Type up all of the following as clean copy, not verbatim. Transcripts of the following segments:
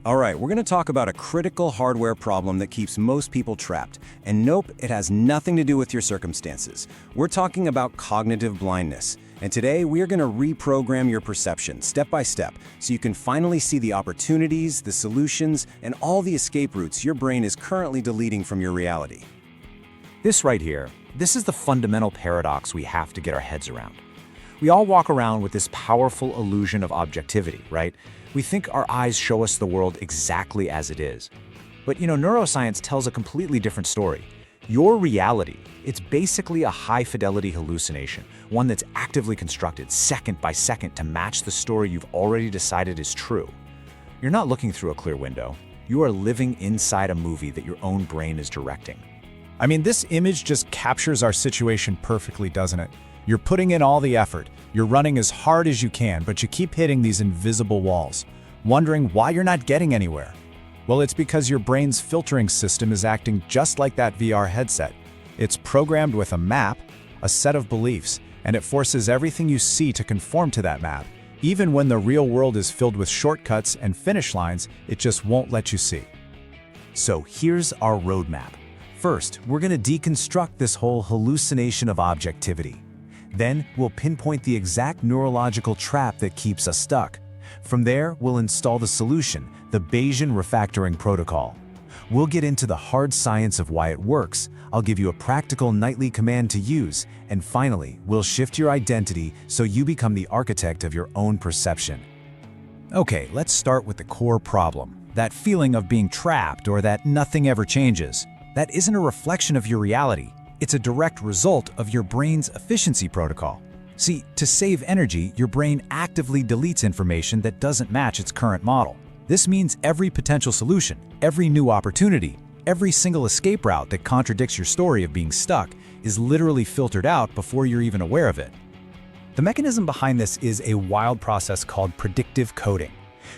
All right, we're going to talk about a critical hardware problem that keeps most people trapped. And nope, it has nothing to do with your circumstances. We're talking about cognitive blindness. And today, we are going to reprogram your perception step by step so you can finally see the opportunities, the solutions, and all the escape routes your brain is currently deleting from your reality. This right here, this is the fundamental paradox we have to get our heads around. We all walk around with this powerful illusion of objectivity, right? We think our eyes show us the world exactly as it is. But neuroscience tells a completely different story. Your reality, it's basically a high-fidelity hallucination, one that's actively constructed second by second to match the story you've already decided is true. You're not looking through a clear window. You are living inside a movie that your own brain is directing. I mean, this image just captures our situation perfectly, doesn't it? You're putting in all the effort. You're running as hard as you can, but you keep hitting these invisible walls, wondering why you're not getting anywhere. Well, it's because your brain's filtering system is acting just like that VR headset. It's programmed with a map, a set of beliefs, and it forces everything you see to conform to that map. Even when the real world is filled with shortcuts and finish lines, it just won't let you see. So here's our roadmap. First, we're going to deconstruct this whole hallucination of objectivity. Then, we'll pinpoint the exact neurological trap that keeps us stuck. From there, we'll install the solution, the Bayesian Refactoring Protocol. We'll get into the hard science of why it works. I'll give you a practical nightly command to use. And finally, we'll shift your identity so you become the architect of your own perception. Okay, let's start with the core problem. That feeling of being trapped or that nothing ever changes. That isn't a reflection of your reality. It's a direct result of your brain's efficiency protocol. See, to save energy, your brain actively deletes information that doesn't match its current model. This means every potential solution, every new opportunity, every single escape route that contradicts your story of being stuck is literally filtered out before you're even aware of it. The mechanism behind this is a wild process called predictive coding.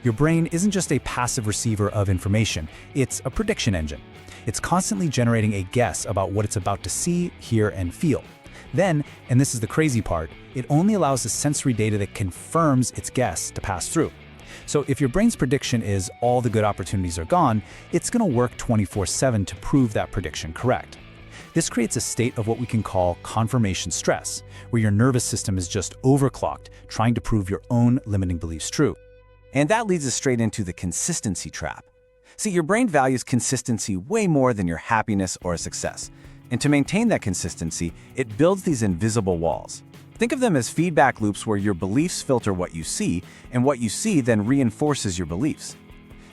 Your brain isn't just a passive receiver of information, it's a prediction engine. It's constantly generating a guess about what it's about to see, hear, and feel. Then, and this is the crazy part, it only allows the sensory data that confirms its guess to pass through. So if your brain's prediction is all the good opportunities are gone, it's going to work 24/7 to prove that prediction correct. This creates a state of what we can call confirmation stress, where your nervous system is just overclocked, trying to prove your own limiting beliefs true. And that leads us straight into the consistency trap. See, your brain values consistency way more than your happiness or success. And to maintain that consistency, it builds these invisible walls. Think of them as feedback loops where your beliefs filter what you see, and what you see then reinforces your beliefs.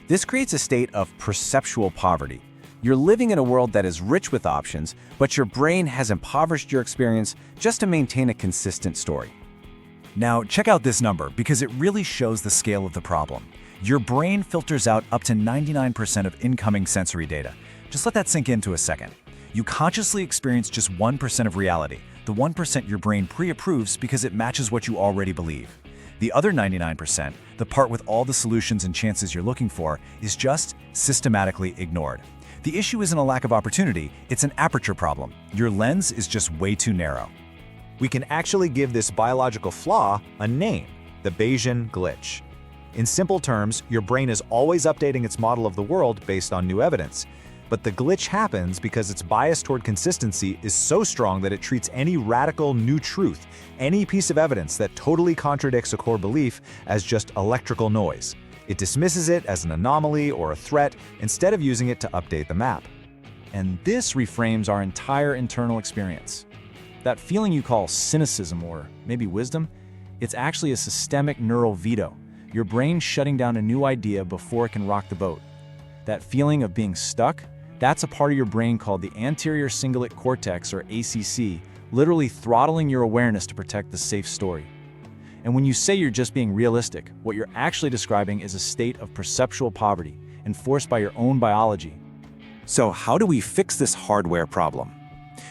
This creates a state of perceptual poverty. You're living in a world that is rich with options, but your brain has impoverished your experience just to maintain a consistent story. Now, check out this number because it really shows the scale of the problem. Your brain filters out up to 99% of incoming sensory data. Just let that sink into a second. You consciously experience just 1% of reality, the 1% your brain pre-approves because it matches what you already believe. The other 99%, the part with all the solutions and chances you're looking for, is just systematically ignored. The issue isn't a lack of opportunity, it's an aperture problem. Your lens is just way too narrow. We can actually give this biological flaw a name, the Bayesian glitch. In simple terms, your brain is always updating its model of the world based on new evidence. But the glitch happens because its bias toward consistency is so strong that it treats any radical new truth, any piece of evidence that totally contradicts a core belief, as just electrical noise. It dismisses it as an anomaly or a threat instead of using it to update the map. And this reframes our entire internal experience. That feeling you call cynicism or maybe wisdom, it's actually a systemic neural veto. Your brain shutting down a new idea before it can rock the boat. That feeling of being stuck, that's a part of your brain called the anterior cingulate cortex, or ACC, literally throttling your awareness to protect the safe story. And when you say you're just being realistic, what you're actually describing is a state of perceptual poverty, enforced by your own biology. So how do we fix this hardware problem?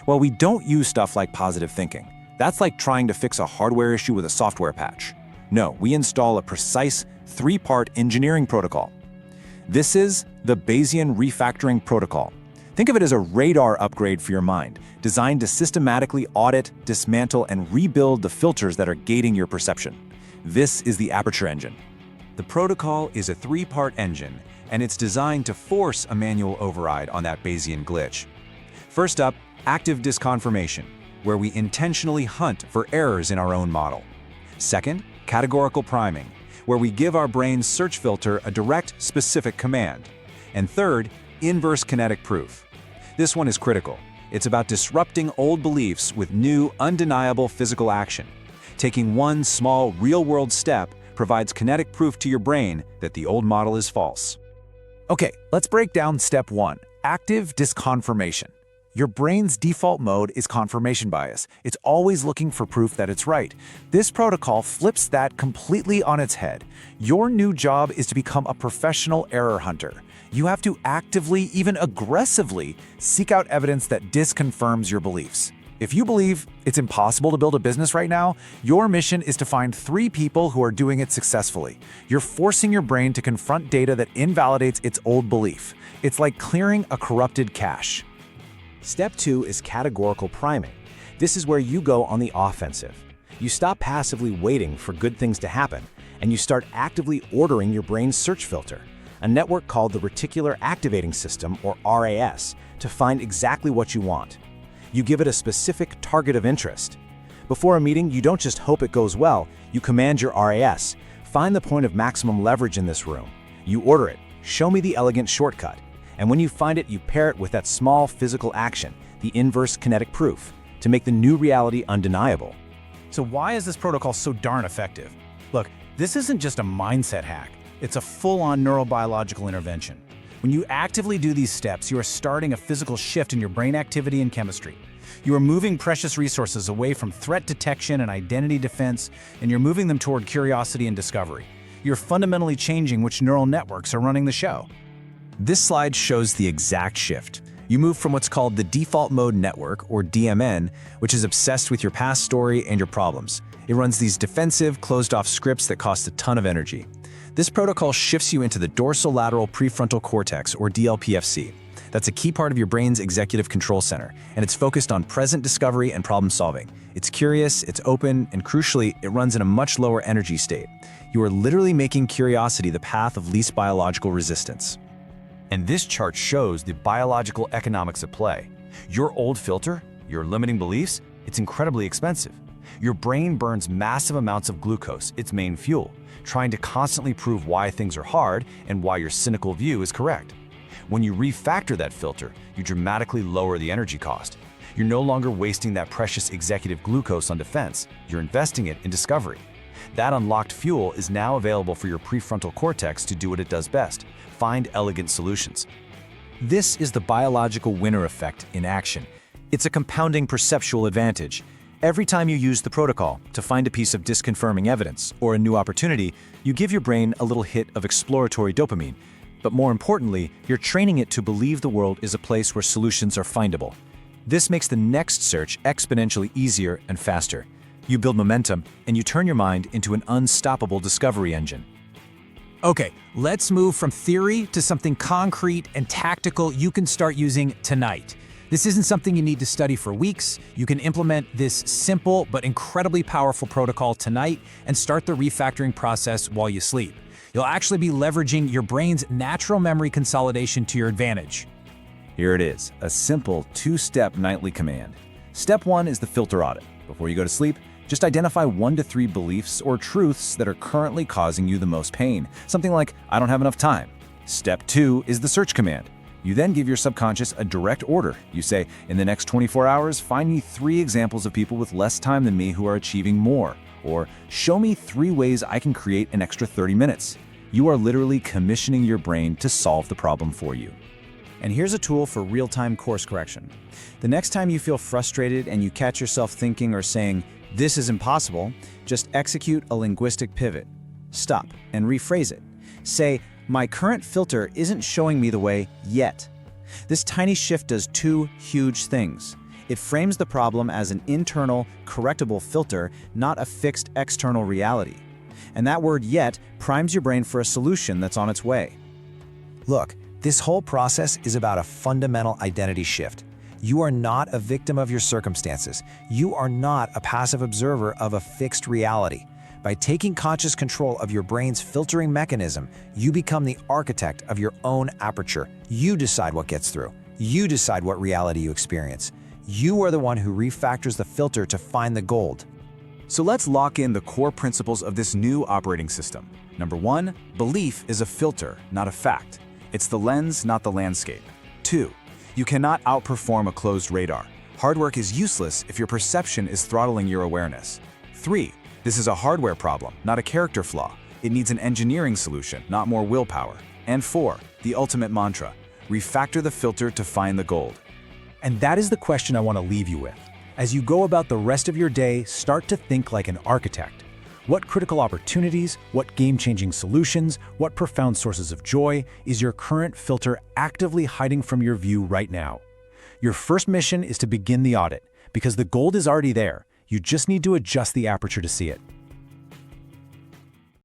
Well, we don't use stuff like positive thinking. That's like trying to fix a hardware issue with a software patch. No, we install a precise 3-part engineering protocol. This is the Bayesian Refactoring Protocol. Think of it as a radar upgrade for your mind, designed to systematically audit, dismantle, and rebuild the filters that are gating your perception. This is the aperture engine. The protocol is a 3-part engine, and it's designed to force a manual override on that Bayesian glitch. First up, Active Disconfirmation, where we intentionally hunt for errors in our own model. Second, Categorical Priming, where we give our brain's search filter a direct, specific command. And third, Inverse Kinetic Proof. This one is critical. It's about disrupting old beliefs with new, undeniable physical action. Taking one small, real-world step provides kinetic proof to your brain that the old model is false. Okay, let's break down step 1, active disconfirmation. Your brain's default mode is confirmation bias. It's always looking for proof that it's right. This protocol flips that completely on its head. Your new job is to become a professional error hunter. You have to actively, even aggressively, seek out evidence that disconfirms your beliefs. If you believe it's impossible to build a business right now, your mission is to find 3 people who are doing it successfully. You're forcing your brain to confront data that invalidates its old belief. It's like clearing a corrupted cache. Step 2 is categorical priming. This is where you go on the offensive. You stop passively waiting for good things to happen, and you start actively ordering your brain's search filter, a network called the Reticular Activating System, or RAS, to find exactly what you want. You give it a specific target of interest. Before a meeting, you don't just hope it goes well, you command your RAS, find the point of maximum leverage in this room. You order it, show me the elegant shortcut. And when you find it, you pair it with that small physical action, the inverse kinetic proof, to make the new reality undeniable. So why is this protocol so darn effective? Look, this isn't just a mindset hack. It's a full-on neurobiological intervention. When you actively do these steps, you are starting a physical shift in your brain activity and chemistry. You are moving precious resources away from threat detection and identity defense, and you're moving them toward curiosity and discovery. You're fundamentally changing which neural networks are running the show. This slide shows the exact shift. You move from what's called the default mode network, or DMN, which is obsessed with your past story and your problems. It runs these defensive, closed-off scripts that cost a ton of energy. This protocol shifts you into the dorsolateral prefrontal cortex, or DLPFC. That's a key part of your brain's executive control center, and it's focused on present discovery and problem solving. It's curious, it's open, and crucially, it runs in a much lower energy state. You are literally making curiosity the path of least biological resistance. And this chart shows the biological economics at play. Your old filter, your limiting beliefs, it's incredibly expensive. Your brain burns massive amounts of glucose, its main fuel, trying to constantly prove why things are hard and why your cynical view is correct. When you refactor that filter, you dramatically lower the energy cost. You're no longer wasting that precious executive glucose on defense, you're investing it in discovery. That unlocked fuel is now available for your prefrontal cortex to do what it does best: find elegant solutions. This is the biological winner effect in action. It's a compounding perceptual advantage. Every time you use the protocol to find a piece of disconfirming evidence or a new opportunity, you give your brain a little hit of exploratory dopamine. But more importantly, you're training it to believe the world is a place where solutions are findable. This makes the next search exponentially easier and faster. You build momentum, and you turn your mind into an unstoppable discovery engine. Okay, let's move from theory to something concrete and tactical you can start using tonight. This isn't something you need to study for weeks. You can implement this simple but incredibly powerful protocol tonight and start the refactoring process while you sleep. You'll actually be leveraging your brain's natural memory consolidation to your advantage. Here it is, a simple 2-step nightly command. Step 1 is the filter audit. Before you go to sleep, just identify 1 to 3 beliefs or truths that are currently causing you the most pain. Something like, I don't have enough time. Step 2 is the search command. You then give your subconscious a direct order. You say, in the next 24 hours, find me 3 examples of people with less time than me who are achieving more. Or, show me 3 ways I can create an extra 30 minutes. You are literally commissioning your brain to solve the problem for you. And here's a tool for real-time course correction. The next time you feel frustrated and you catch yourself thinking or saying, this is impossible, just execute a linguistic pivot. Stop and rephrase it. Say, my current filter isn't showing me the way yet. This tiny shift does 2 huge things. It frames the problem as an internal, correctable filter, not a fixed external reality. And that word yet primes your brain for a solution that's on its way. Look, this whole process is about a fundamental identity shift. You are not a victim of your circumstances. You are not a passive observer of a fixed reality. By taking conscious control of your brain's filtering mechanism, you become the architect of your own aperture. You decide what gets through. You decide what reality you experience. You are the one who refactors the filter to find the gold. So let's lock in the core principles of this new operating system. Number 1, belief is a filter, not a fact. It's the lens, not the landscape. 2, you cannot outperform a closed radar. Hard work is useless if your perception is throttling your awareness. 3, this is a hardware problem, not a character flaw. It needs an engineering solution, not more willpower. And 4, the ultimate mantra, refactor the filter to find the gold. And that is the question I want to leave you with. As you go about the rest of your day, start to think like an architect. What critical opportunities, what game-changing solutions, what profound sources of joy is your current filter actively hiding from your view right now? Your first mission is to begin the audit, because the gold is already there. You just need to adjust the aperture to see it.